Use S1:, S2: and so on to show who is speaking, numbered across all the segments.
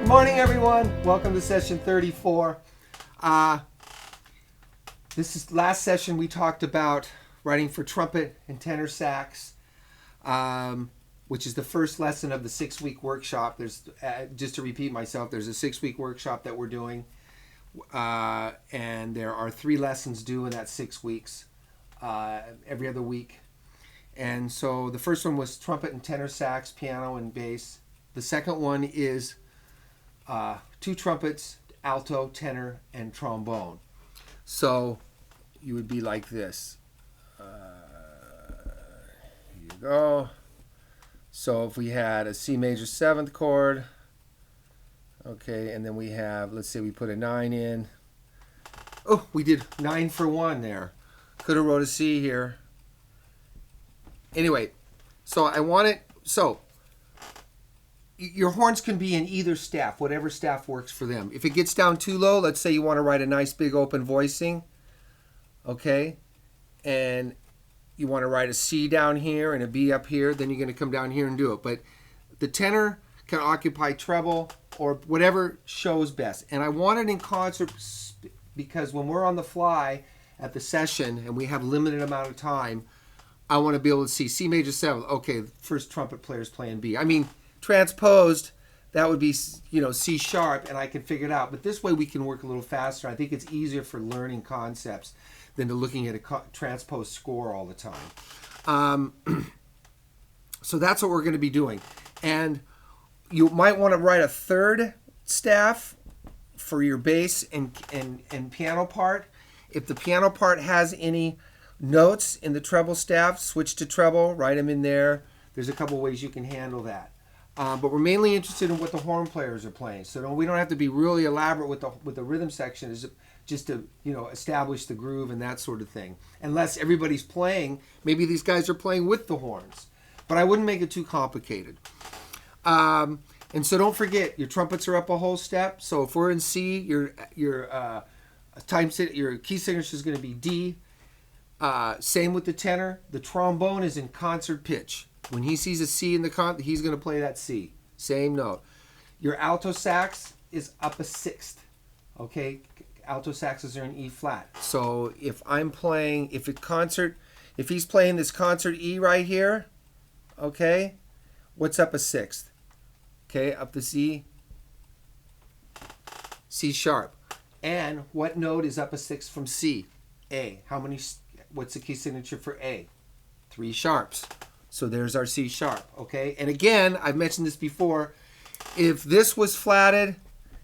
S1: Good morning, everyone. Welcome to session 34. This is last session we talked about writing for trumpet and tenor sax, which is the first lesson of the 6-week workshop. There's just to repeat myself, there's a 6-week workshop that we're doing, and there are 3 lessons due in that 6 weeks, every other week. And so the first one was trumpet and tenor sax, piano and bass. The second one is 2 trumpets, alto, tenor, and trombone. So you would be like this. Here you go. So if we had a C major 7th chord, okay, and then we have, let's say we put a 9 in. Oh, we did 9 for 1 there. Could have wrote a C here. Anyway, so I want it, so your horns can be in either staff, whatever staff works for them. If it gets down too low, let's say you want to write a nice big open voicing, okay, and you want to write a C down here and a B up here, then you're going to come down here and do it. But the tenor can occupy treble or whatever shows best. And I want it in concert because when we're on the fly at the session and we have limited amount of time, I want to be able to see C major 7. Okay, first trumpet player's playing B. I mean, transposed, that would be, C sharp, and I can figure it out. But this way we can work a little faster. I think it's easier for learning concepts than to looking at a transposed score all the time. So that's what we're going to be doing. And you might want to write a third staff for your bass and piano part. If the piano part has any notes in the treble staff, switch to treble, write them in there. There's a couple ways you can handle that. But we're mainly interested in what the horn players are playing. So we don't have to be really elaborate with the rhythm section. It's just to establish the groove and that sort of thing. Unless everybody's playing, maybe these guys are playing with the horns. But I wouldn't make it too complicated. And so don't forget, your trumpets are up a whole step. So if we're in C, your key signature is going to be D. Same with the tenor. The trombone is in concert pitch. When he sees a C in the he's going to play that C. Same note. Your alto sax is up a 6th. Okay? Alto saxes are in E flat. So if he's playing this concert E right here, okay, what's up a 6th? Okay, up the C. C sharp. And what note is up a 6th from C? A. What's the key signature for A? 3 sharps. So there's our C sharp, okay? And again, I've mentioned this before, if this was flatted,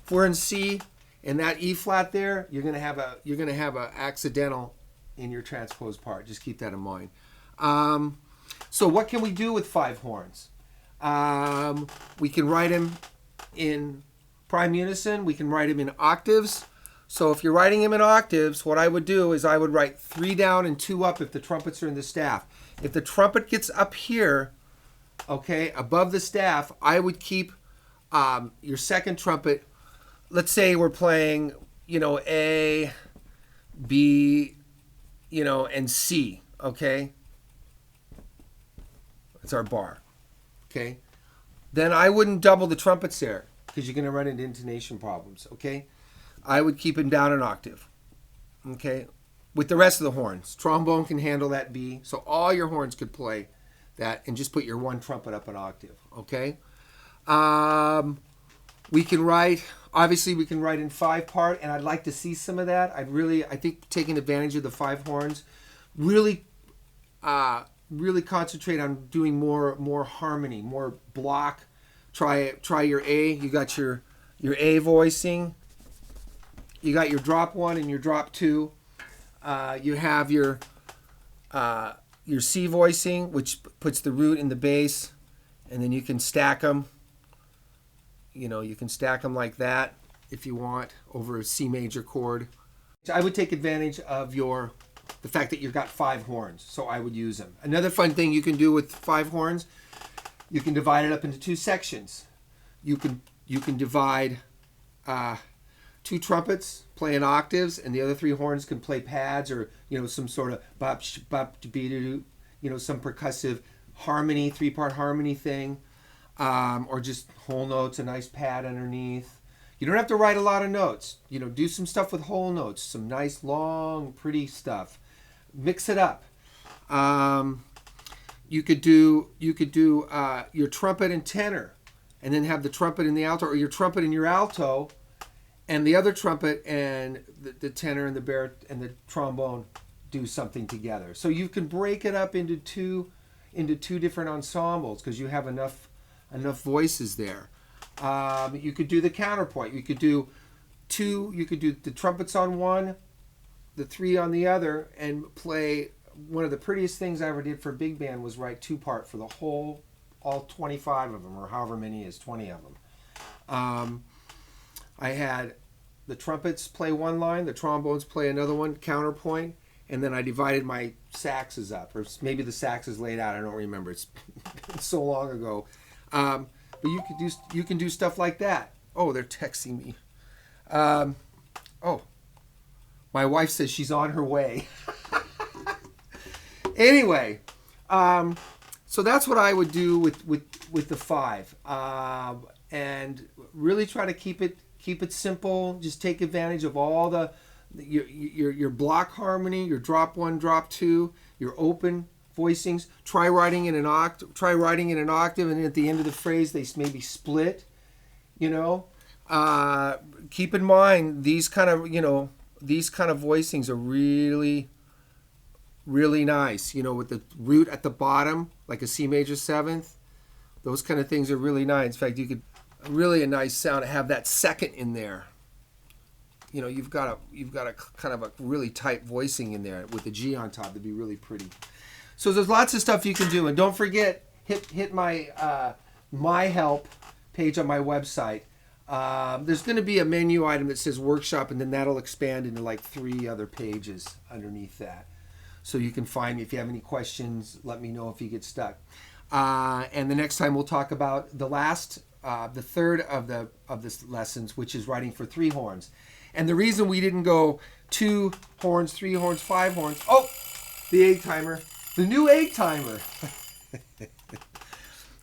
S1: if we're in C and that E flat there, you're gonna have a accidental in your transposed part. Just keep that in mind. So what can we do with 5 horns? We can write them in prime unison. We can write them in octaves. So if you're writing them in octaves, what I would do is I would write 3 down and 2 up if the trumpets are in the staff. If the trumpet gets up here, okay, above the staff, I would keep your second trumpet. Let's say we're playing, A, B, and C, okay? That's our bar, okay? Then I wouldn't double the trumpets there because you're going to run into intonation problems, okay? I would keep them down an octave, okay? With the rest of the horns. Trombone can handle that B, so all your horns could play that, and just put your one trumpet up an octave, okay? We can write in 5-part, and I'd like to see some of that. I think taking advantage of the 5 horns, really concentrate on doing more harmony, more block. Try your A. You got your A voicing. You got your drop 1 and your drop 2. You have your C voicing, which puts the root in the bass, and then you can stack them. You can stack them like that if you want over a C major chord. I would take advantage of the fact that you've got 5 horns, so I would use them. Another fun thing you can do with 5 horns, you can divide it up into 2 sections. You can divide 2 trumpets playing octaves, and the other 3 horns can play pads or some sort of bop bop some percussive harmony, 3-part harmony thing. or just whole notes, a nice pad underneath. You don't have to write a lot of notes. Do some stuff with whole notes, some nice, long, pretty stuff. Mix it up. You could do your trumpet and tenor, and then have the trumpet and the alto, or your trumpet and your alto, and the other trumpet and the tenor and the baritone and the trombone do something together. So you can break it up into two different ensembles because you have enough voices there. You could do the counterpoint. You could do two. You could do the trumpets on one, the three on the other, and play. One of the prettiest things I ever did for big band was write two-part for the whole, all 25 of them, or however many is 20 of them. I had the trumpets play one line, the trombones play another one, counterpoint, and then I divided my saxes up, or maybe the sax is laid out. I don't remember. It's been so long ago. But you can do stuff like that. Oh, they're texting me. Oh, my wife says she's on her way. Anyway, so that's what I would do with the five, and really try to keep it simple. Just take advantage of all your block harmony, your drop one, drop two, your open voicings. Try writing in an octave. And at the end of the phrase, they maybe split. Keep in mind these kind of voicings are really, really nice. With the root at the bottom, like a C major seventh. Those kind of things are really nice. In fact, you could really a nice sound to have that second in there. You've got a kind of a really tight voicing in there with the G on top. That'd be really pretty. So there's lots of stuff you can do, and don't forget hit my my help page on my website. There's going to be a menu item that says workshop, and then that'll expand into like 3 other pages underneath that. So you can find me if you have any questions. Let me know if you get stuck. And the next time we'll talk about the third of this lessons, which is writing for 3 horns. And the reason we didn't go 2 horns, 3 horns, 5 horns. Oh, the egg timer, the new egg timer.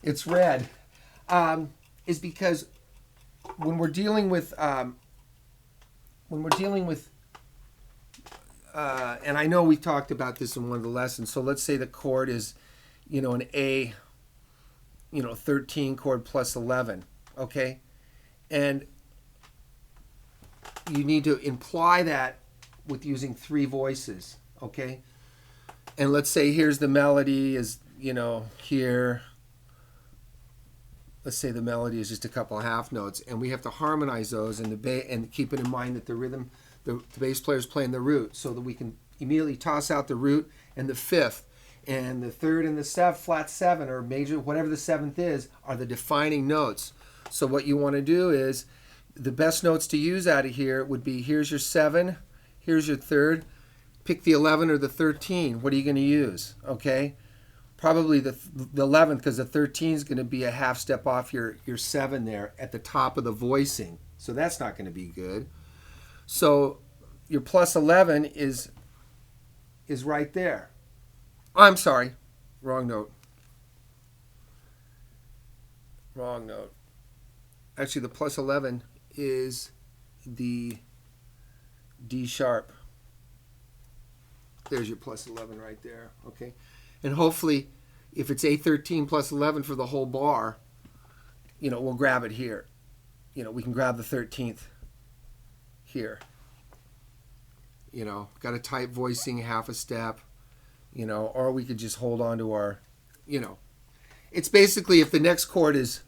S1: It's red. Is because when we're dealing with and I know we talked about this in one of the lessons. So let's say the chord is, an A, 13 chord plus 11, okay? And you need to imply that with using 3 voices, okay? And let's say here's the melody is, here. Let's say the melody is just a couple of half notes, and we have to harmonize those and keep it in mind that the rhythm, the bass player is playing the root, so that we can immediately toss out the root and the fifth. And the third and the flat 7 or major, whatever the 7th is, are the defining notes. So what you want to do is, the best notes to use out of here would be, here's your 7, here's your third, pick the 11 or the 13. What are you going to use? Okay? Probably the 11th, because the 13 is going to be a half step off your 7 there at the top of the voicing. So that's not going to be good. So your plus 11 is right there. I'm sorry, wrong note. Actually, the plus 11 is the D sharp. There's your plus 11 right there, okay? And hopefully, if it's A13 plus 11 for the whole bar, we'll grab it here. We can grab the 13th here. Got a tight voicing, half a step. Or we could just hold on to our, It's basically, if the next chord is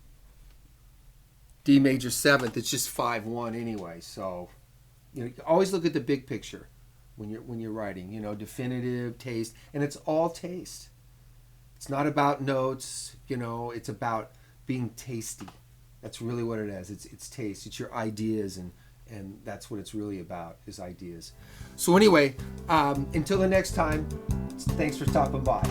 S1: D major 7th, it's just 5-1 anyway. So, always look at the big picture when you're writing. Definitive, taste, and it's all taste. It's not about notes. It's about being tasty. That's really what it is. It's taste. It's your ideas, and that's what it's really about, is ideas. So anyway, until the next time, thanks for stopping by.